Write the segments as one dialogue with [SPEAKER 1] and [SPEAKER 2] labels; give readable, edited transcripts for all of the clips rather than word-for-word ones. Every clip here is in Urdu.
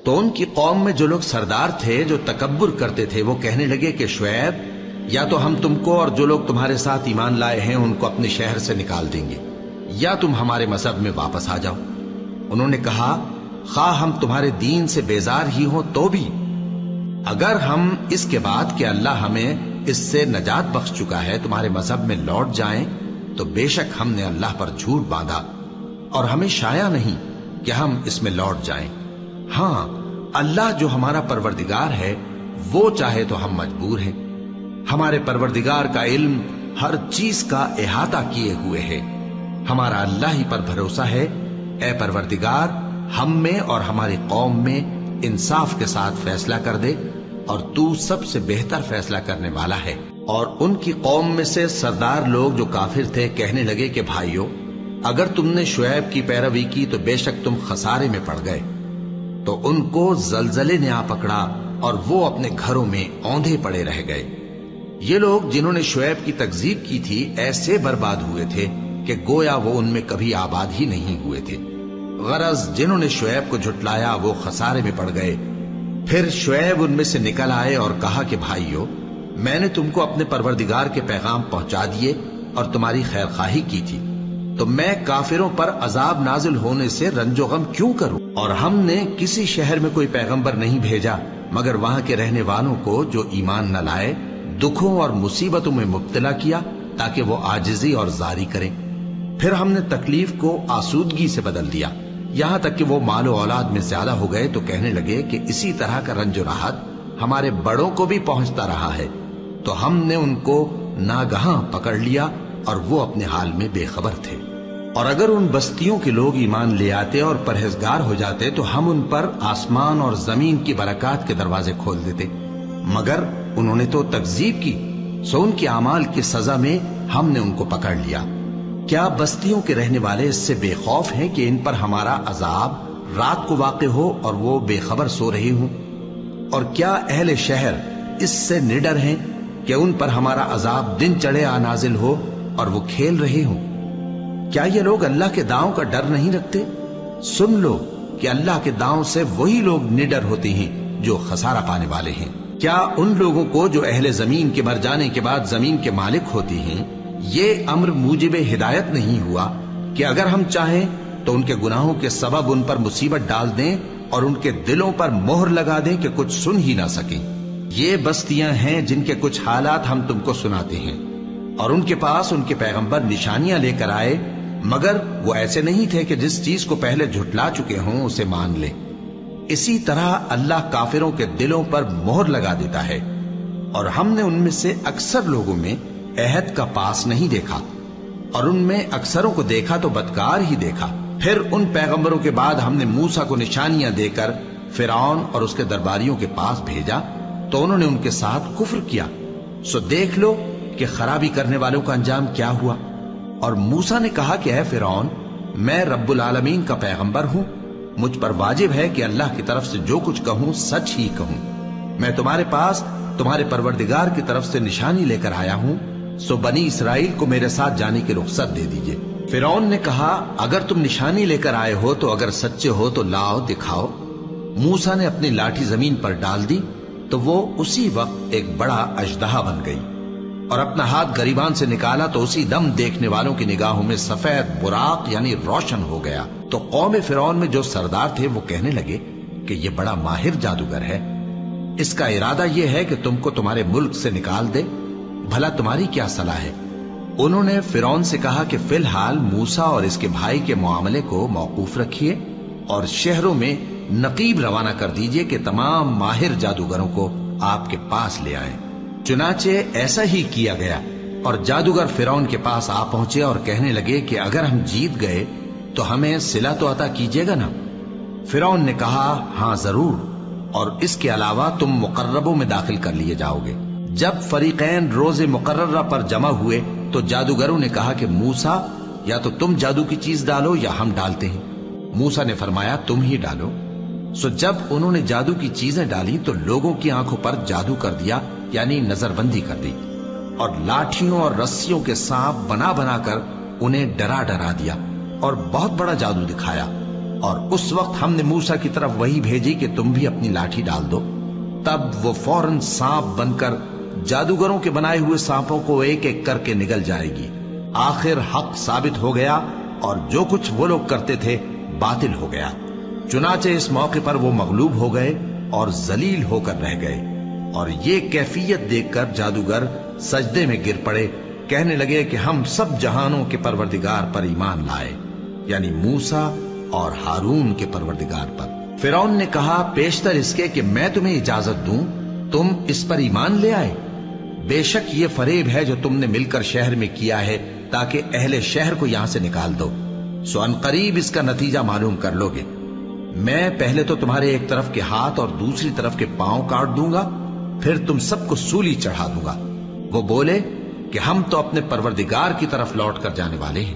[SPEAKER 1] تو ان کی قوم میں جو لوگ سردار تھے جو تکبر کرتے تھے وہ کہنے لگے کہ شعیب، یا تو ہم تم کو اور جو لوگ تمہارے ساتھ ایمان لائے ہیں ان کو اپنے شہر سے نکال دیں گے، یا تم ہمارے مذہب میں واپس آ جاؤ۔ انہوں نے کہا خواہ ہم تمہارے دین سے بیزار ہی ہوں تو بھی، اگر ہم اس کے بعد کہ اللہ ہمیں اس سے نجات بخش چکا ہے تمہارے مذہب میں لوٹ جائیں تو بے شک ہم نے اللہ پر جھوٹ باندھا اور ہمیں شایع نہیں کہ ہم اس میں لوٹ جائیں۔ ہاں، اللہ جو ہمارا پروردگار ہے وہ چاہے تو ہم مجبور ہیں، ہمارے پروردگار کا علم ہر چیز کا احاطہ کیے ہوئے ہے، ہمارا اللہ ہی پر بھروسہ ہے۔ اے پروردگار، ہم میں اور ہماری قوم میں انصاف کے ساتھ فیصلہ کر دے، اور تو سب سے بہتر فیصلہ کرنے والا ہے۔ اور ان کی قوم میں سے سردار لوگ جو کافر تھے کہنے لگے کہ بھائیو، اگر تم نے شعیب کی پیروی کی تو بے شک تم خسارے میں پڑ گئے۔ تو ان کو زلزلے نے آ پکڑا اور وہ اپنے گھروں میں اوندھے پڑے رہ گئے۔ یہ لوگ جنہوں نے شعیب کی تکذیب کی تھی ایسے برباد ہوئے تھے کہ گویا وہ ان میں کبھی آباد ہی نہیں ہوئے تھے۔ غرض جنہوں نے شعیب کو جھٹلایا وہ خسارے میں پڑ گئے۔ پھر شعیب ان میں سے نکل آئے اور کہا کہ بھائیو، میں نے تم کو اپنے پروردگار کے پیغام پہنچا دیے اور تمہاری خیر خواہی کی تھی، تو میں کافروں پر عذاب نازل ہونے سے رنج و غم کیوں کروں؟ اور ہم نے کسی شہر میں کوئی پیغمبر نہیں بھیجا مگر وہاں کے رہنے والوں کو جو ایمان نہ لائے دکھوں اور مصیبتوں میں مبتلا کیا تاکہ وہ عاجزی اور زاری کریں۔ پھر ہم نے تکلیف کو آسودگی سے بدل دیا، یہاں تک کہ وہ مال و اولاد میں زیادہ ہو گئے تو کہنے لگے کہ اسی طرح کا رنج و راحت ہمارے بڑوں کو بھی پہنچتا رہا ہے، تو ہم نے ان کو ناگہاں پکڑ لیا اور وہ اپنے حال میں بے خبر تھے۔ اور اگر ان بستیوں کے لوگ ایمان لے آتے اور پرہیزگار ہو جاتے تو ہم ان پر آسمان اور زمین کی برکات کے دروازے کھول دیتے، مگر انہوں نے تو تکذیب کی، سو ان کے اعمال کی سزا میں ہم نے ان کو پکڑ لیا۔ کیا بستیوں کے رہنے والے اس سے بے خوف ہیں کہ ان پر ہمارا عذاب رات کو واقع ہو اور وہ بے خبر سو رہے ہوں؟ اور کیا اہل شہر اس سے نڈر ہیں کہ ان پر ہمارا عذاب دن چڑھے آ نازل ہو اور وہ کھیل رہے ہوں؟ کیا یہ لوگ اللہ کے داؤں کا ڈر نہیں رکھتے؟ سن لو کہ اللہ کے داؤں سے وہی لوگ نڈر ہوتے ہیں جو خسارہ پانے والے ہیں۔ کیا ان لوگوں کو جو اہل زمین کے مر جانے کے بعد زمین کے مالک ہوتی ہیں یہ امر موجب ہدایت نہیں ہوا کہ اگر ہم چاہیں تو ان کے گناہوں کے سبب ان پر مصیبت ڈال دیں اور ان کے دلوں پر مہر لگا دیں کہ کچھ سن ہی نہ سکیں؟ یہ بستیاں ہیں جن کے کچھ حالات ہم تم کو سناتے ہیں، اور ان کے پاس ان کے پیغمبر نشانیاں لے کر آئے، مگر وہ ایسے نہیں تھے کہ جس چیز کو پہلے جھٹلا چکے ہوں اسے مان لیں۔ اسی طرح اللہ کافروں کے دلوں پر مہر لگا دیتا ہے، اور ہم نے ان میں سے اکثر لوگوں میں عہد کا پاس نہیں دیکھا، اور ان میں اکثروں کو دیکھا تو بدکار ہی دیکھا۔ پھر ان پیغمبروں کے بعد ہم نے موسیٰ کو نشانیاں دے کر فرعون اور اس کے درباریوں کے پاس بھیجا تو انہوں نے ان کے ساتھ کفر کیا، سو دیکھ لو کہ خرابی کرنے والوں کا انجام کیا ہوا۔ اور موسیٰ نے کہا کہ اے فرعون، میں رب العالمین کا پیغمبر ہوں، مجھ پر واجب ہے کہ اللہ کی طرف سے جو کچھ کہوں سچ ہی کہوں۔ میں تمہارے پاس تمہارے پروردگار کی طرف سے نشانی لے کر آیا ہوں، سو بنی اسرائیل کو میرے ساتھ جانے کی رخصت دے دیجئے۔ فرعون نے کہا اگر تم نشانی لے کر آئے ہو تو اگر سچے ہو تو لاؤ دکھاؤ۔ موسیٰ نے اپنی لاٹھی زمین پر ڈال دی تو وہ اسی وقت ایک بڑا اژدہا بن گئی، اور اپنا ہاتھ گریبان سے نکالا تو اسی دم دیکھنے والوں کی نگاہوں میں سفید براق یعنی روشن ہو گیا۔ تو قوم فرعون میں جو سردار تھے وہ کہنے لگے کہ یہ بڑا ماہر جادوگر ہے، اس کا ارادہ یہ ہے کہ تم کو تمہارے ملک سے نکال دے، بھلا تمہاری کیا صلاح ہے؟ انہوں نے فرعون سے کہا کہ فی الحال موسیٰ اور اس کے بھائی کے معاملے کو موقوف رکھیے اور شہروں میں نقیب روانہ کر دیجئے کہ تمام ماہر جادوگروں کو آپ کے پاس لے آئیں۔ چنانچہ ایسا ہی کیا گیا، اور جادوگر فرعون کے پاس آ پہنچے اور کہنے لگے کہ اگر ہم جیت گئے تو ہمیں صلہ تو عطا کیجیے گا نا؟ فرعون نے کہا ہاں ضرور، اور اس کے علاوہ تم مقربوں میں داخل کر لیے جاؤ گے۔ جب فریقین روز مقررہ پر جمع ہوئے تو جادوگروں نے کہا کہ موسیٰ یا تو تم جادو کی چیز ڈالو یا ہم ڈالتے ہیں۔ موسیٰ نے فرمایا تم ہی ڈالو۔ سو جب انہوں نے جادو کی چیزیں ڈالی تو لوگوں کی آنکھوں پر جادو کر دیا، یعنی نظر بندی کر دی، اور لاٹھیوں اور رسیوں کے سانپ بنا بنا کر انہیں ڈرا ڈرا دیا اور بہت بڑا جادو دکھایا۔ اور اس وقت ہم نے موسیٰ کی طرف وحی بھیجی کہ تم بھی اپنی لاٹھی ڈال دو، تب وہ فوراً سانپ بن کر جادوگروں کے بنائے ہوئے سانپوں کو ایک ایک کر کے نگل جائے گی۔ آخر حق ثابت ہو گیا اور جو کچھ وہ لوگ کرتے تھے باطل ہو گیا۔ چنانچہ اس موقع پر وہ مغلوب ہو گئے اور ذلیل ہو کر رہ گئے، اور یہ کیفیت دیکھ کر جادوگر سجدے میں گر پڑے، کہنے لگے کہ ہم سب جہانوں کے پروردگار پر ایمان لائے، یعنی موسیٰ اور ہارون کے پروردگار پر۔ فرعون نے کہا پیشتر اس کے کہ میں تمہیں اجازت دوں تم اس پر ایمان لے آئے؟ بے شک یہ فریب ہے جو تم نے مل کر شہر میں کیا ہے تاکہ اہل شہر کو یہاں سے نکال دو، سو ان قریب اس کا نتیجہ معلوم کر لو گے۔ میں پہلے تو تمہارے ایک طرف کے ہاتھ اور دوسری طرف کے پاؤں کاٹ دوں گا، پھر تم سب کو سولی چڑھا دوں گا۔ وہ بولے کہ ہم تو اپنے پروردگار کی طرف لوٹ کر جانے والے ہیں،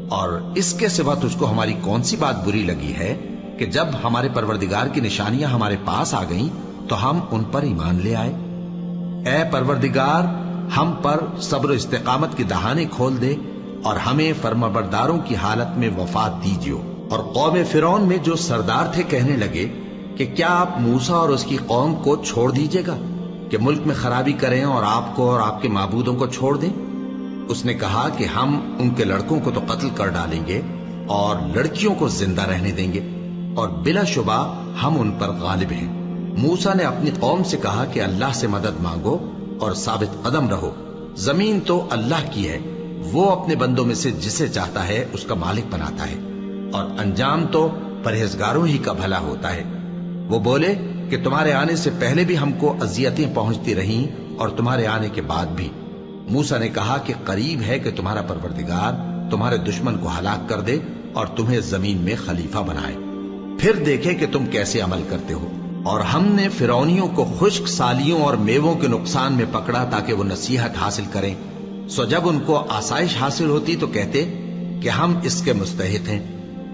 [SPEAKER 1] اور اس کے سوا تجھ کو ہماری کون سی بات بری لگی ہے کہ جب ہمارے پروردگار کی نشانیاں ہمارے پاس آ گئیں تو ہم ان پر ایمان لے آئے؟ اے پروردگار، ہم پر صبر و استقامت کی دہانے کھول دے اور ہمیں فرمانبرداروں کی حالت میں وفات دیجیو۔ اور قوم فرعون میں جو سردار تھے کہنے لگے کہ کیا آپ موسیٰ اور اس کی قوم کو چھوڑ دیجیے گا کہ ملک میں خرابی کریں اور آپ کو اور آپ کے معبودوں کو چھوڑ دیں؟ اس نے کہا کہ ہم ان کے لڑکوں کو تو قتل کر ڈالیں گے اور لڑکیوں کو زندہ رہنے دیں گے، اور بلا شبہ ہم ان پر غالب ہیں۔ موسیٰ نے اپنی قوم سے کہا کہ اللہ سے مدد مانگو اور ثابت قدم رہو، زمین تو اللہ کی ہے، وہ اپنے بندوں میں سے جسے چاہتا ہے اس کا مالک بناتا ہے، اور انجام تو پرہیزگاروں ہی کا بھلا ہوتا ہے۔ وہ بولے کہ تمہارے آنے سے پہلے بھی ہم کو اذیتیں پہنچتی رہیں اور تمہارے آنے کے بعد بھی۔ موسیٰ نے کہا کہ قریب ہے کہ تمہارا پروردگار تمہارے دشمن کو ہلاک کر دے اور تمہیں زمین میں خلیفہ بنائے، پھر دیکھے کہ تم کیسے عمل کرتے ہو۔ اور ہم نے فرعونیوں کو خشک سالیوں اور میووں کے نقصان میں پکڑا تاکہ وہ نصیحت حاصل کریں، سو جب ان کو آسائش حاصل ہوتی تو کہتے کہ ہم اس کے مستحق ہیں،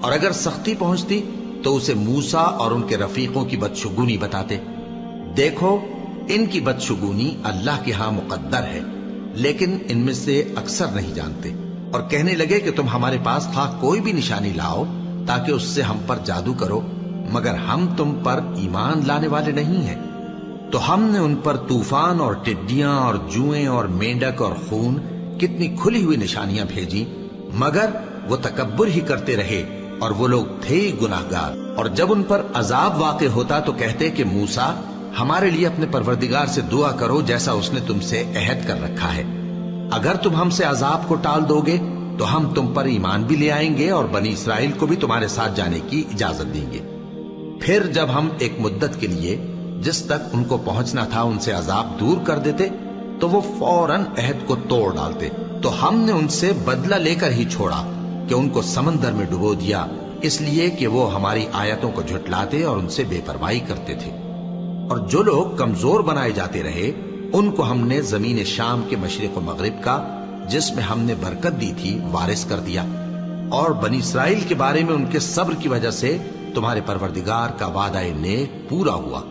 [SPEAKER 1] اور اگر سختی پہنچتی تو اسے موسیٰ اور ان کے رفیقوں کی بدشگونی بتاتے۔ دیکھو ان کی بدشگونی اللہ کے ہاں مقدر ہے، لیکن ان میں سے اکثر نہیں جانتے۔ اور کہنے لگے کہ تم ہمارے پاس خواہ کوئی بھی نشانی لاؤ تاکہ اس سے ہم پر جادو کرو، مگر ہم تم پر ایمان لانے والے نہیں ہیں۔ تو ہم نے ان پر طوفان اور ٹڈیاں اور جوئیں اور مینڈک اور خون کتنی کھلی ہوئی نشانیاں بھیجی، مگر وہ تکبر ہی کرتے رہے اور وہ لوگ تھے گناہگار۔ اور جب ان پر عذاب واقع ہوتا تو کہتے کہ موسیٰ ہمارے لیے اپنے پروردگار سے دعا کرو جیسا اس نے تم سے عہد کر رکھا ہے، اگر تم ہم سے عذاب کو ٹال دو گے تو ہم تم پر ایمان بھی لے آئیں گے اور بنی اسرائیل کو بھی تمہارے ساتھ جانے کی اجازت دیں گے۔ پھر جب ہم ایک مدت کے لیے جس تک ان کو پہنچنا تھا ان سے عذاب دور کر دیتے تو وہ فوراً عہد کو توڑ ڈالتے، تو ہم نے ان سے بدلہ لے کر ہی چھوڑا کہ ان کو سمندر میں ڈبو دیا، اس لیے کہ وہ ہماری آیتوں کو جھٹلاتے اور ان سے بے پرواہی کرتے تھے۔ اور جو لوگ کمزور بنائے جاتے رہے ان کو ہم نے زمین شام کے مشرق و مغرب کا جس میں ہم نے برکت دی تھی وارث کر دیا، اور بنی اسرائیل کے بارے میں ان کے صبر کی وجہ سے تمہارے پروردگار کا وعدہ نیک پورا ہوا۔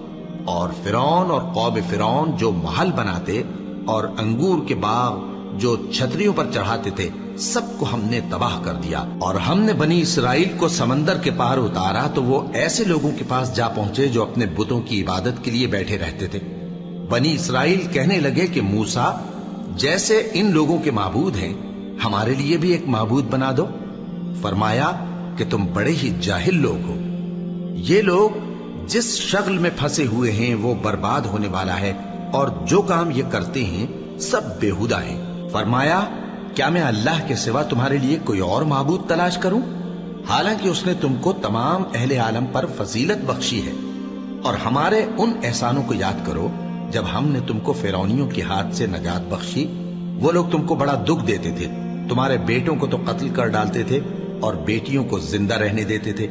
[SPEAKER 1] اور فرعون اور قوم فرعون جو محل بناتے اور انگور کے باغ جو چھتریوں پر چڑھاتے تھے سب کو ہم نے تباہ کر دیا۔ اور ہم نے بنی اسرائیل کو سمندر کے پار اتارا تو وہ ایسے لوگوں کے پاس جا پہنچے جو اپنے بتوں کی عبادت کے لیے بیٹھے رہتے تھے۔ بنی اسرائیل کہنے لگے کہ موسیٰ جیسے ان لوگوں کے معبود ہیں ہمارے لیے بھی ایک معبود بنا دو۔ فرمایا کہ تم بڑے ہی جاہل لوگ ہو، یہ لوگ جس شغل میں پھنسے ہوئے ہیں وہ برباد ہونے والا ہے، اور جو کام یہ کرتے ہیں سب بےہودہ ہیں۔ فرمایا کیا میں اللہ کے سوا تمہارے لیے کوئی اور معبود تلاش کروں، حالانکہ اس نے تم کو تمام اہل عالم پر فضیلت بخشی ہے۔ اور ہمارے ان احسانوں کو یاد کرو جب ہم نے تم کو فرعونیوں کے ہاتھ سے نجات بخشی، وہ لوگ تم کو بڑا دکھ دیتے تھے، تمہارے بیٹوں کو تو قتل کر ڈالتے تھے اور بیٹیوں کو زندہ رہنے دیتے تھے،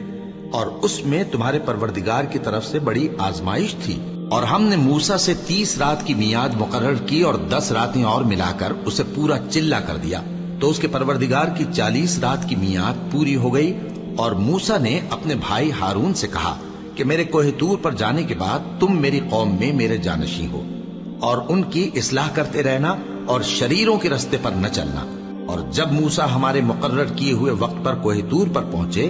[SPEAKER 1] اور اس میں تمہارے پروردگار کی طرف سے بڑی آزمائش تھی۔ اور ہم نے موسیٰ سے 30 رات کی میعاد مقرر کی اور 10 راتیں اور ملا کر اسے پورا چلہ کر دیا، تو اس کے پروردگار کی 40 رات کی میعاد پوری ہو گئی۔ اور موسیٰ نے اپنے بھائی ہارون سے کہا کہ میرے کوہ طور پر جانے کے بعد تم میری قوم میں میرے جانشین ہو، اور ان کی اصلاح کرتے رہنا اور شریروں کے رستے پر نہ چلنا۔ اور جب موسیٰ ہمارے مقرر کیے ہوئے وقت پر کوہ طور پر پہنچے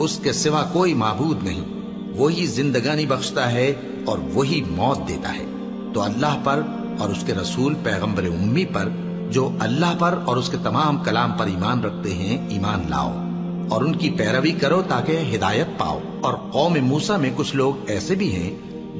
[SPEAKER 1] اس کے سوا کوئی معبود نہیں، وہی زندگانی بخشتا ہے اور وہی موت دیتا ہے۔ تو اللہ پر اور اس کے رسول پیغمبر امی پر جو اللہ پر اور اس کے تمام کلام پر ایمان رکھتے ہیں ایمان لاؤ اور ان کی پیروی کرو تاکہ ہدایت پاؤ۔ اور قوم موسیٰ میں کچھ لوگ ایسے بھی ہیں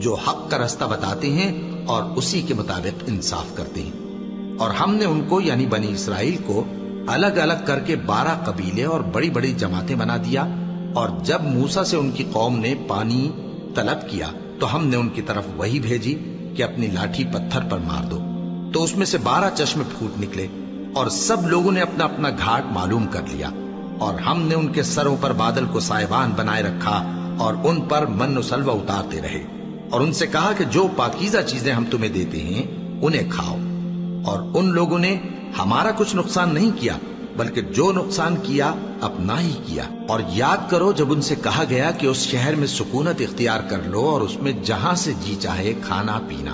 [SPEAKER 1] جو حق کا رستہ بتاتے ہیں اور اسی کے مطابق انصاف کرتے ہیں۔ اور ہم نے ان کو یعنی بنی اسرائیل کو الگ الگ کر کے 12 قبیلے اور بڑی بڑی جماعتیں بنا دیا، اور جب موسیٰ سے ان کی قوم نے پانی طلب کیا تو ہم نے ان کی طرف وہی بھیجی کہ اپنی لاٹھی پتھر پر مار دو، تو اس میں سے 12 چشمے پھوٹ نکلے، اور سب لوگوں نے اپنا اپنا گھاٹ معلوم کر لیا۔ اور ہم نے ان کے سروں پر بادل کو سائبان بنائے رکھا اور ان پر من و سلوہ اتارتے رہے، اور ان سے کہا کہ جو پاکیزہ چیزیں ہم تمہیں دیتے ہیں انہیں کھاؤ۔ اور ان لوگوں نے ہمارا کچھ نقصان نہیں کیا، بلکہ جو نقصان کیا اپنا ہی کیا۔ اور یاد کرو جب ان سے کہا گیا کہ اس شہر میں سکونت اختیار کر لو اور اس میں جہاں سے جی چاہے کھانا پینا،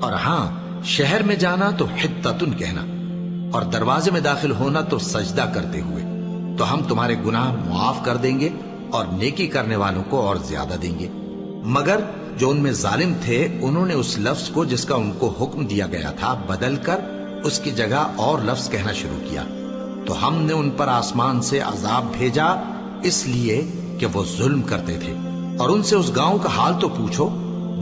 [SPEAKER 1] اور ہاں شہر میں جانا تو حتتن کہنا، اور دروازے میں داخل ہونا تو سجدہ کرتے ہوئے، تو ہم تمہارے گناہ معاف کر دیں گے اور نیکی کرنے والوں کو اور زیادہ دیں گے۔ مگر جو ان میں ظالم تھے انہوں نے اس لفظ کو جس کا ان کو حکم دیا گیا تھا بدل کر اس کی جگہ اور لفظ کہنا شروع کیا، تو ہم نے ان پر آسمان سے عذاب بھیجا اس لیے کہ وہ ظلم کرتے تھے۔ اور ان سے اس گاؤں کا حال تو پوچھو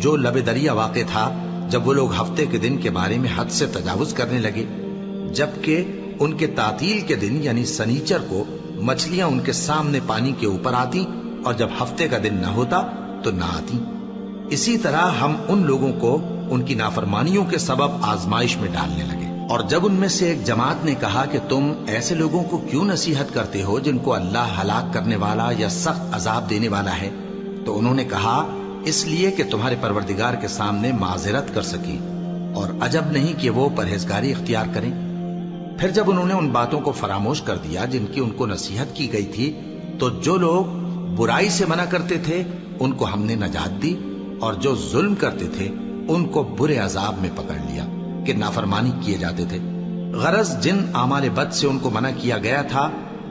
[SPEAKER 1] جو لب دریا واقع تھا، جب وہ لوگ ہفتے کے دن کے بارے میں حد سے تجاوز کرنے لگے، جبکہ ان کے تعطیل کے دن یعنی سنیچر کو مچھلیاں ان کے سامنے پانی کے اوپر آتی، اور جب ہفتے کا دن نہ ہوتا تو نہ آتی۔ اسی طرح ہم ان لوگوں کو ان کی نافرمانیوں کے سبب آزمائش میں ڈالنے لگے۔ اور جب ان میں سے ایک جماعت نے کہا کہ تم ایسے لوگوں کو کیوں نصیحت کرتے ہو جن کو اللہ ہلاک کرنے والا یا سخت عذاب دینے والا ہے، تو انہوں نے کہا اس لیے کہ تمہارے پروردگار کے سامنے معذرت کر سکی، اور عجب نہیں کہ وہ پرہیزگاری اختیار کریں۔ پھر جب انہوں نے ان باتوں کو فراموش کر دیا جن کی ان کو نصیحت کی گئی تھی، تو جو لوگ برائی سے منع کرتے تھے ان کو ہم نے نجات دی، اور جو ظلم کرتے تھے ان کو برے عذاب میں پکڑ لیا کہ نافرمانی کیے جاتے تھے۔ غرض جن اعمال بد سے ان کو منع کیا گیا تھا،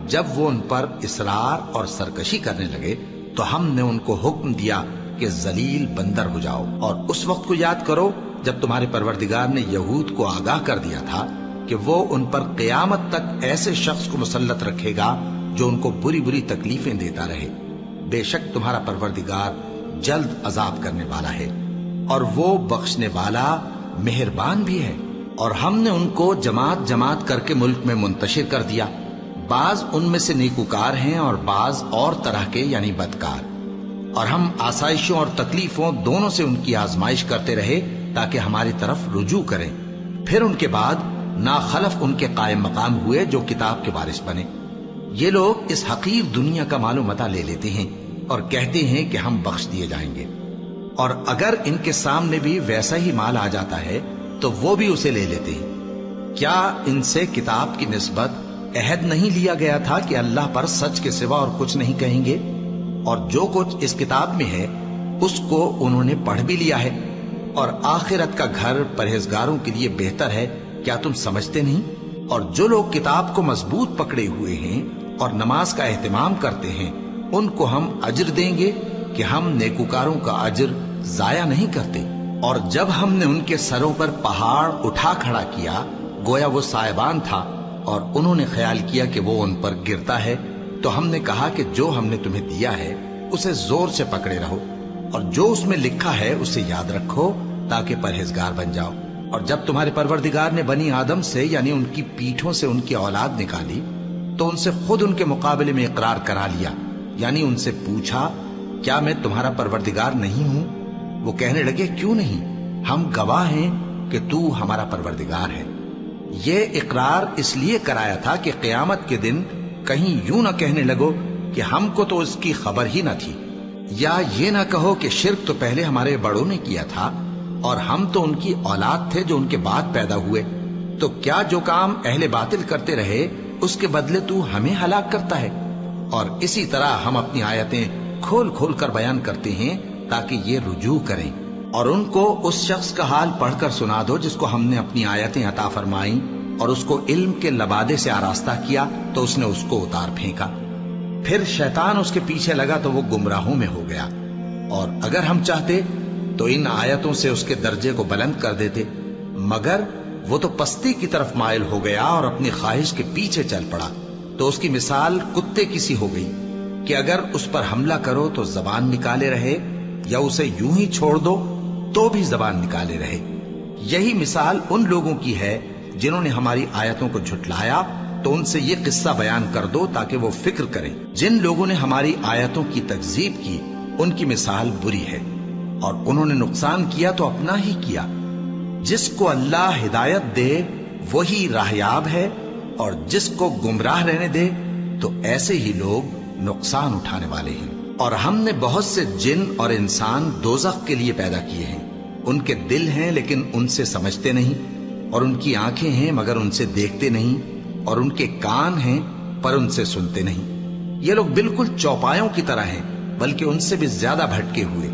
[SPEAKER 1] جب وہ ان پر اصرار اور سرکشی کرنے لگے تو ہم نے ان کو حکم دیا کہ ذلیل بندر ہو جاؤ۔ اور اس وقت کو یاد کرو جب تمہارے پروردگار نے یہود کو آگاہ کر دیا تھا کہ وہ ان پر قیامت تک ایسے شخص کو مسلط رکھے گا جو ان کو بری بری تکلیفیں دیتا رہے۔ بے شک تمہارا پروردگار جلد عذاب کرنے والا ہے، اور وہ بخشنے والا مہربان بھی ہے۔ اور ہم نے ان کو جماعت جماعت کر کے ملک میں منتشر کر دیا، بعض ان میں سے نیکوکار ہیں اور بعض اور طرح کے یعنی بدکار۔ اور ہم آسائشوں اور تکلیفوں دونوں سے ان کی آزمائش کرتے رہے تاکہ ہماری طرف رجوع کریں۔ پھر ان کے بعد ناخلف ان کے قائم مقام ہوئے جو کتاب کے وارث بنے۔ یہ لوگ اس حقیر دنیا کا مال و متاع لے لیتے ہیں اور کہتے ہیں کہ ہم بخش دیے جائیں گے، اور اگر ان کے سامنے بھی ویسا ہی مال آ جاتا ہے تو وہ بھی اسے لے لیتے ہیں۔ کیا ان سے کتاب کی نسبت عہد نہیں لیا گیا تھا کہ اللہ پر سچ کے سوا اور کچھ نہیں کہیں گے؟ اور جو کچھ اس کتاب میں ہے اس کو انہوں نے پڑھ بھی لیا ہے، اور آخرت کا گھر پرہیزگاروں کے لیے بہتر ہے، کیا تم سمجھتے نہیں؟ اور جو لوگ کتاب کو مضبوط پکڑے ہوئے ہیں اور نماز کا اہتمام کرتے ہیں ان کو ہم اجر دیں گے کہ ہم نیکوکاروں کا اجر ضائع نہیں کرتے۔ اور جب ہم نے ان کے سروں پر پہاڑ اٹھا کھڑا کیا گویا وہ سائبان تھا، اور انہوں نے خیال کیا کہ وہ ان پر گرتا ہے، تو ہم نے کہا کہ جو ہم نے تمہیں دیا ہے اسے زور سے پکڑے رہو، اور جو اس میں لکھا ہے اسے یاد رکھو تاکہ پرہیزگار بن جاؤ۔ اور جب تمہارے پروردگار نے بنی آدم سے یعنی ان کی پیٹھوں سے ان کی اولاد نکالی تو ان سے خود ان کے مقابلے میں اقرار کرا لیا، یعنی ان سے پوچھا کیا میں تمہارا پروردگار نہیں ہوں؟ وہ کہنے لگے کیوں نہیں، ہم گواہ ہیں کہ تو ہمارا پروردگار ہے۔ یہ اقرار اس لیے کرایا تھا کہ قیامت کے دن کہیں یوں نہ کہنے لگو کہ ہم کو تو اس کی خبر ہی نہ تھی، یا یہ نہ کہو کہ شرک تو پہلے ہمارے بڑوں نے کیا تھا اور ہم تو ان کی اولاد تھے جو ان کے بعد پیدا ہوئے، تو کیا جو کام اہل باطل کرتے رہے اس کے بدلے تو ہمیں ہلاک کرتا ہے؟ اور اسی طرح ہم اپنی آیتیں کھول کھول کر بیان کرتے ہیں تاکہ یہ رجوع کریں۔ اور ان کو اس شخص کا حال پڑھ کر سنا دو جس کو ہم نے اپنی آیتیں عطا فرمائیں اور اس کو علم کے لبادے سے آراستہ کیا تو اس نے اس کو اتار پھینکا۔ پھر شیطان اس کے پیچھے لگا تو وہ گمراہوں میں ہو گیا، اور اگر ہم چاہتے تو ان آیتوں سے اس کے درجے کو بلند کر دیتے، مگر وہ تو پستی کی طرف مائل ہو گیا اور اپنی خواہش کے پیچھے چل پڑا، تو اس کی مثال کتے کی سی ہو گئی کہ اگر اس پر حملہ کرو تو زبان نکالے رہے، یا اسے یوں ہی چھوڑ دو تو بھی زبان نکالے رہے۔ یہی مثال ان لوگوں کی ہے جنہوں نے ہماری آیتوں کو جھٹلایا، تو ان سے یہ قصہ بیان کر دو تاکہ وہ فکر کریں۔ جن لوگوں نے ہماری آیتوں کی تکذیب کی ان کی مثال بری ہے، اور انہوں نے نقصان کیا تو اپنا ہی کیا۔ جس کو اللہ ہدایت دے وہی راہیاب ہے، اور جس کو گمراہ رہنے دے تو ایسے ہی لوگ نقصان اٹھانے والے ہیں۔ اور ہم نے بہت سے جن اور انسان دوزخ کے لیے پیدا کیے ہیں، ان کے دل ہیں لیکن ان سے سمجھتے نہیں، اور ان کی آنکھیں ہیں مگر ان سے دیکھتے نہیں، اور ان کے کان ہیں پر ان سے سنتے نہیں۔ یہ لوگ بالکل چوپایوں کی طرح ہیں، بلکہ ان سے بھی زیادہ بھٹکے ہوئے۔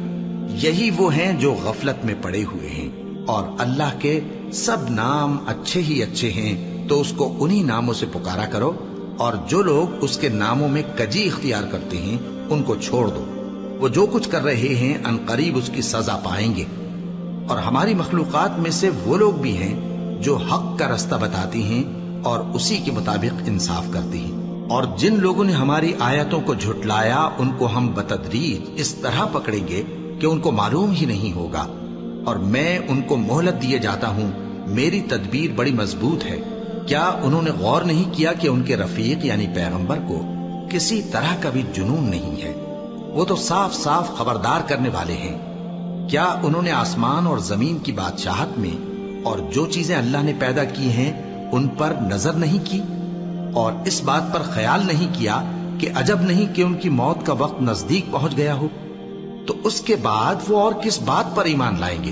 [SPEAKER 1] یہی وہ ہیں جو غفلت میں پڑے ہوئے ہیں، اور اللہ کے سب نام اچھے ہی اچھے ہیں، تو اس کو انہی ناموں سے پکارا کرو، اور جو لوگ اس کے ناموں میں کجی اختیار کرتے ہیں ان کو چھوڑ دو۔ وہ جو کچھ کر رہے ہیں عنقریب اس کی سزا پائیں گے۔ اور ہماری مخلوقات میں سے وہ لوگ بھی ہیں جو حق کا رستہ بتاتی ہیں اور اسی کے مطابق انصاف کرتی ہیں۔ اور جن لوگوں نے ہماری آیتوں کو جھٹلایا ان کو ہم بتدریج اس طرح پکڑیں گے کہ ان کو معلوم ہی نہیں ہوگا، اور میں ان کو مہلت دیے جاتا ہوں، میری تدبیر بڑی مضبوط ہے۔ کیا انہوں نے غور نہیں کیا کہ ان کے رفیق یعنی پیغمبر کو کسی طرح کا بھی جنون نہیں ہے؟ وہ تو صاف صاف خبردار کرنے والے ہیں۔ کیا انہوں نے آسمان اور زمین کی بادشاہت میں اور جو چیزیں اللہ نے پیدا کی ہیں ان پر نظر نہیں کی، اور اس بات پر خیال نہیں کیا کہ عجب نہیں کہ ان کی موت کا وقت نزدیک پہنچ گیا ہو؟ تو اس کے بعد وہ اور کس بات پر ایمان لائیں گے؟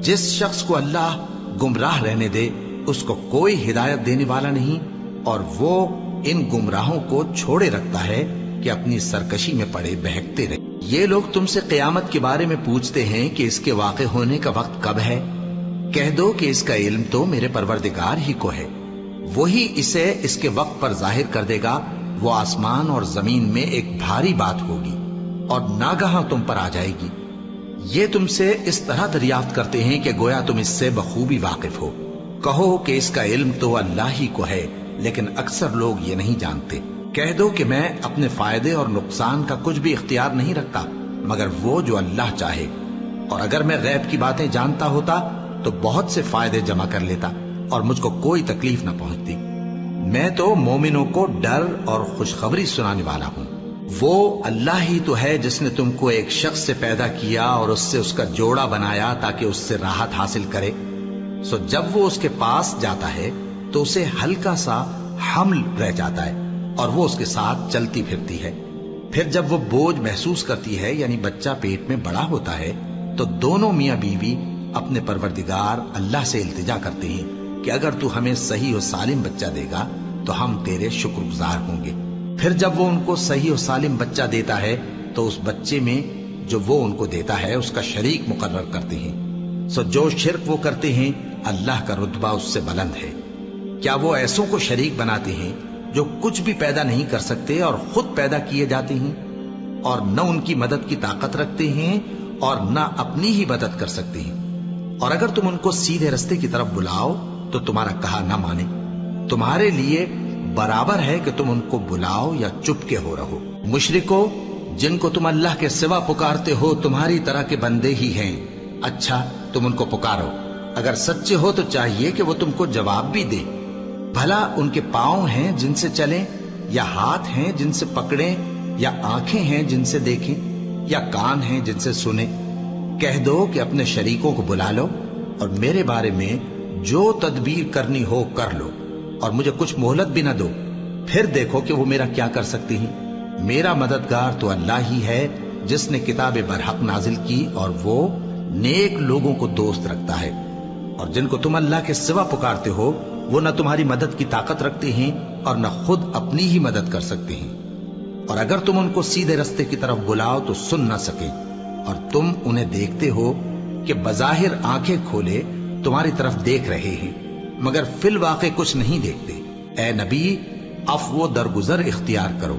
[SPEAKER 1] جس شخص کو اللہ گمراہ رہنے دے اس کو کوئی ہدایت دینے والا نہیں، اور وہ ان گمراہوں کو چھوڑے رکھتا ہے کہ اپنی سرکشی میں پڑے بہکتے رہے۔ یہ لوگ تم سے قیامت کے بارے میں پوچھتے ہیں کہ اس کے واقع ہونے کا وقت کب ہے؟ کہہ دو کہ اس کا علم تو میرے پروردگار ہی کو ہے، وہی اسے اس کے وقت پر ظاہر کر دے گا۔ وہ آسمان اور زمین میں ایک بھاری بات ہوگی اور ناگہاں تم پر آ جائے گی۔ یہ تم سے اس طرح دریافت کرتے ہیں کہ گویا تم اس سے بخوبی واقف ہو۔ کہو کہ اس کا علم تو اللہ ہی کو ہے، لیکن اکثر لوگ یہ نہیں جانتے۔ کہہ دو کہ میں اپنے فائدے اور نقصان کا کچھ بھی اختیار نہیں رکھتا مگر وہ جو اللہ چاہے، اور اگر میں غیب کی باتیں جانتا ہوتا تو بہت سے فائدے جمع کر لیتا اور مجھ کو کوئی تکلیف نہ پہنچتی۔ میں تو مومنوں کو ڈر اور خوشخبری سنانے والا ہوں۔ وہ اللہ ہی تو ہے جس نے تم کو ایک شخص سے پیدا کیا اور اس سے اس کا جوڑا بنایا تاکہ اس سے راحت حاصل کرے۔ سو جب وہ اس کے پاس جاتا ہے تو اسے ہلکا سا حمل رہ جاتا ہے اور وہ اس کے ساتھ چلتی پھرتی ہے۔ پھر جب وہ بوجھ محسوس کرتی ہے یعنی بچہ پیٹ میں بڑا ہوتا ہے تو دونوں میاں بیوی اپنے پروردگار اللہ سے التجا کرتے ہیں کہ اگر تو ہمیں صحیح و سالم بچہ دے گا تو ہم تیرے شکر گزار ہوں گے۔ پھر جب وہ ان کو صحیح و سالم بچہ دیتا ہے تو اس بچے میں جو وہ ان کو دیتا ہے اس کا شریک مقرر کرتے ہیں۔ سو جو شرک وہ کرتے ہیں اللہ کا رتبہ اس سے بلند ہے۔ کیا وہ ایسوں کو شریک بناتے ہیں جو کچھ بھی پیدا نہیں کر سکتے اور خود پیدا کیے جاتے ہیں، اور نہ ان کی مدد کی طاقت رکھتے ہیں اور نہ اپنی ہی مدد کر سکتے ہیں؟ اور اگر تم ان کو سیدھے رستے کی طرف بلاؤ تو تمہارا کہا نہ مانے، تمہارے لیے برابر ہے کہ تم ان کو بلاؤ یا چپ کے ہو رہو۔ مشرکو، جن کو تم اللہ کے سوا پکارتے ہو تمہاری طرح کے بندے ہی ہیں، اچھا تم ان کو پکارو، اگر سچے ہو تو چاہیے کہ وہ تم کو جواب بھی دے۔ بھلا ان کے پاؤں ہیں جن سے چلیں، یا ہاتھ ہیں جن سے پکڑیں، یا آنکھیں ہیں جن سے دیکھیں، یا کان ہیں جن سے سنیں؟ کہہ دو کہ اپنے شریکوں کو بلا لو اور میرے بارے میں جو تدبیر کرنی ہو کر لو، اور مجھے کچھ مہلت بھی نہ دو، پھر دیکھو کہ وہ میرا کیا کر سکتی ہیں۔ میرا مددگار تو اللہ ہی ہے جس نے کتاب برحق نازل کی، اور وہ نیک لوگوں کو دوست رکھتا ہے۔ اور جن کو تم اللہ کے سوا پکارتے ہو وہ نہ تمہاری مدد کی طاقت رکھتے ہیں اور نہ خود اپنی ہی مدد کر سکتے ہیں، اور اگر تم ان کو سیدھے رستے کی طرف بلاؤ تو سن نہ سکے، اور تم انہیں دیکھتے ہو کہ بظاہر آنکھیں کھولے تمہاری طرف دیکھ رہے ہیں مگر فی الواقع کچھ نہیں دیکھتے۔ اے نبی، عفو و درگزر اختیار کرو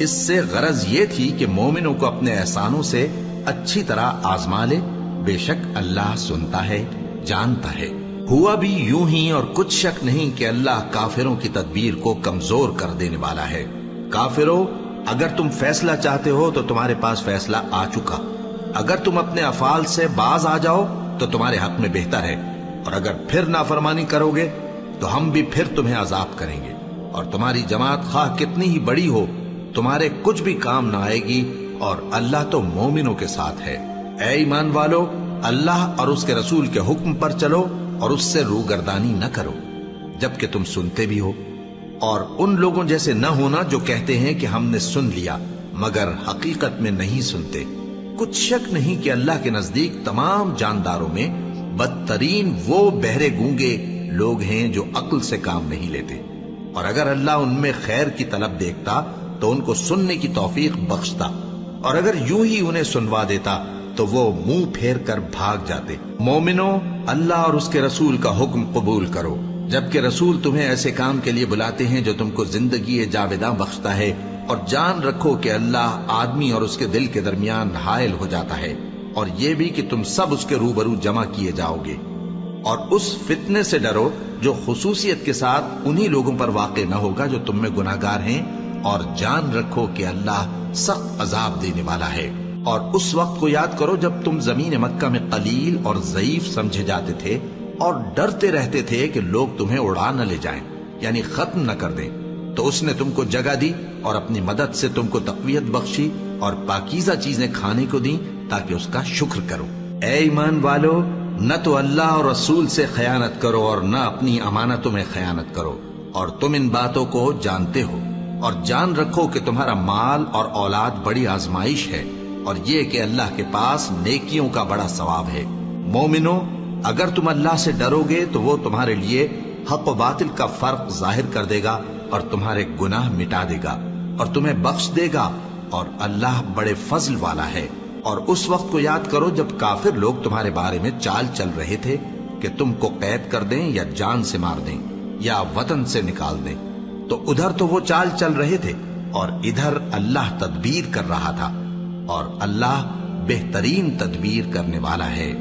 [SPEAKER 1] اس سے غرض یہ تھی کہ مومنوں کو اپنے احسانوں سے اچھی طرح آزما لے. بے شک اللہ سنتا ہے، جانتا ہے. ہوا بھی یوں ہی، اور کچھ شک نہیں کہ اللہ کافروں کی تدبیر کو کمزور کر دینے والا ہے. کافروں، اگر تم فیصلہ چاہتے ہو تو تمہارے پاس فیصلہ آ چکا. اگر تم اپنے افعال سے باز آ جاؤ تو تمہارے حق میں بہتر ہے، اور اگر پھر نافرمانی کرو گے تو ہم بھی پھر تمہیں عذاب کریں گے. اور تمہاری جماعت خواہ کتنی ہی بڑی ہو، تمہارے کچھ بھی کام نہ آئے گی، اور اللہ تو مومنوں کے ساتھ ہے. اے ایمان والو، اللہ اور اس کے رسول کے حکم پر چلو اور اس سے روگردانی نہ کرو جبکہ تم سنتے بھی ہو، اور ان لوگوں جیسے نہ ہونا جو کہتے ہیں کہ ہم نے سن لیا مگر حقیقت میں نہیں سنتے. کچھ شک نہیں کہ اللہ کے نزدیک تمام جانداروں میں بدترین وہ بہرے گونگے لوگ ہیں جو عقل سے کام نہیں لیتے. اور اگر اللہ ان میں خیر کی طلب دیکھتا تو ان کو سننے کی توفیق بخشتا، اور اگر یوں ہی انہیں سنوا دیتا تو وہ منہ پھیر کر بھاگ جاتے. مومنوں، اللہ اور اس کے رسول کا حکم قبول کرو جبکہ رسول تمہیں ایسے کام کے لیے بلاتے ہیں جو تم کو زندگی جاوداں بخشتا ہے. اور جان رکھو کہ اللہ آدمی اور اس کے دل کے درمیان حائل ہو جاتا ہے، اور یہ بھی کہ تم سب اس کے روبرو جمع کیے جاؤ گے. اور اس فتنے سے ڈرو جو خصوصیت کے ساتھ انہی لوگوں پر واقع نہ ہوگا جو تم میں گناہگار ہیں، اور جان رکھو کہ اللہ سخت عذاب دینے والا ہے. اور اس وقت کو یاد کرو جب تم زمین مکہ میں قلیل اور ضعیف سمجھے جاتے تھے اور ڈرتے رہتے تھے کہ لوگ تمہیں اڑا نہ لے جائیں، یعنی ختم نہ کر دیں. تو اس نے تم کو جگہ دی اور اپنی مدد سے تم کو تقویت بخشی اور پاکیزہ چیزیں کھانے کو دیں تاکہ اس کا شکر کرو. اے ایمان والو، نہ تو اللہ اور رسول سے خیانت کرو اور نہ اپنی امانتوں میں خیانت کرو، اور تم ان باتوں کو جانتے ہو. اور جان رکھو کہ تمہارا مال اور اولاد بڑی آزمائش ہے، اور یہ کہ اللہ کے پاس نیکیوں کا بڑا ثواب ہے. مومنو، اگر تم اللہ سے ڈرو گے تو وہ تمہارے لیے حق و باطل کا فرق ظاہر کر دے گا اور تمہارے گناہ مٹا دے گا اور تمہیں بخش دے گا، اور اللہ بڑے فضل والا ہے. اور اس وقت کو یاد کرو جب کافر لوگ تمہارے بارے میں چال چل رہے تھے کہ تم کو قید کر دیں یا جان سے مار دیں یا وطن سے نکال دیں. تو ادھر تو وہ چال چل رہے تھے اور ادھر اللہ تدبیر کر رہا تھا، اور اللہ بہترین تدبیر کرنے والا ہے.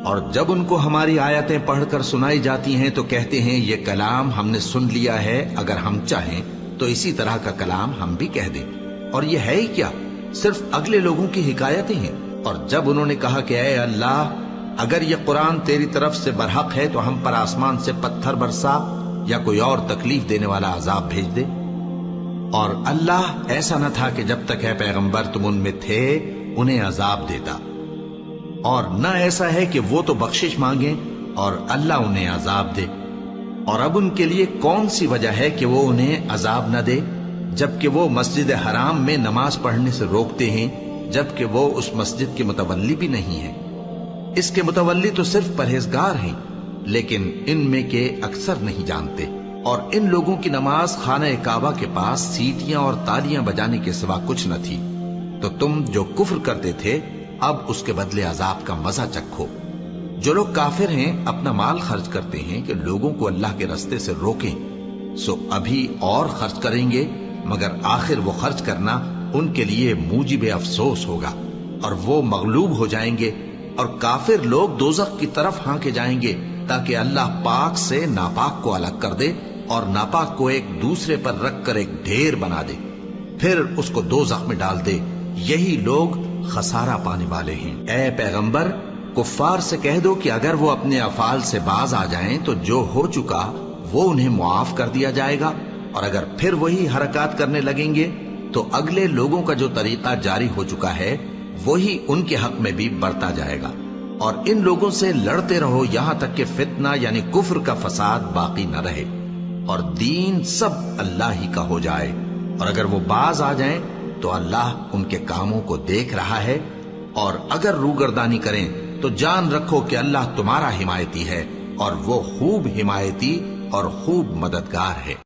[SPEAKER 1] اور جب ان کو ہماری آیتیں پڑھ کر سنائی جاتی ہیں تو کہتے ہیں یہ کلام ہم نے سن لیا ہے، اگر ہم چاہیں تو اسی طرح کا کلام ہم بھی کہہ دیں. اور یہ ہے ہی کیا، صرف اگلے لوگوں کی حکایتیں ہیں. اور جب انہوں نے کہا کہ اے اللہ، اگر یہ قرآن تیری طرف سے برحق ہے تو ہم پر آسمان سے پتھر برسا یا کوئی اور تکلیف دینے والا عذاب بھیج دے. اور اللہ ایسا نہ تھا کہ جب تک اے پیغمبر تم ان میں تھے انہیں عذاب دیتا، اور نہ ایسا ہے کہ وہ تو بخشش مانگیں اور اللہ انہیں عذاب دے. اور اب ان کے لیے کون سی وجہ ہے کہ وہ انہیں عذاب نہ دے جبکہ وہ مسجد حرام میں نماز پڑھنے سے روکتے ہیں، جبکہ وہ اس مسجد کے متولی بھی نہیں ہیں. اس کے متولی تو صرف پرہیزگار ہیں، لیکن ان میں کے اکثر نہیں جانتے. اور ان لوگوں کی نماز خانہ کعبہ کے پاس سیٹیاں اور تالیاں بجانے کے سوا کچھ نہ تھی. تو تم جو کفر کرتے تھے اب اس کے بدلے عذاب کا مزہ چکھو. جو لوگ کافر ہیں اپنا مال خرچ کرتے ہیں کہ لوگوں کو اللہ کے راستے سے روکیں، سو ابھی اور خرچ کریں گے، مگر آخر وہ خرچ کرنا ان کے لیے موجب افسوس ہوگا اور وہ مغلوب ہو جائیں گے. اور کافر لوگ دوزخ کی طرف ہانکے جائیں گے تاکہ اللہ پاک سے ناپاک کو الگ کر دے اور ناپاک کو ایک دوسرے پر رکھ کر ایک ڈھیر بنا دے، پھر اس کو دوزخ میں ڈال دے. یہی لوگ خسارہ پانے والے ہیں. اے پیغمبر، کفار سے کہہ دو کہ اگر وہ اپنے افعال سے باز آ جائیں تو جو ہو چکا وہ انہیں معاف کر دیا جائے گا، اور اگر پھر وہی حرکات کرنے لگیں گے تو اگلے لوگوں کا جو طریقہ جاری ہو چکا ہے وہی ان کے حق میں بھی برتا جائے گا. اور ان لوگوں سے لڑتے رہو یہاں تک کہ فتنہ یعنی کفر کا فساد باقی نہ رہے اور دین سب اللہ ہی کا ہو جائے. اور اگر وہ باز آ جائیں تو اللہ ان کے کاموں کو دیکھ رہا ہے، اور اگر روگردانی کریں تو جان رکھو کہ اللہ تمہارا حمایتی ہے، اور وہ خوب حمایتی اور خوب مددگار ہے.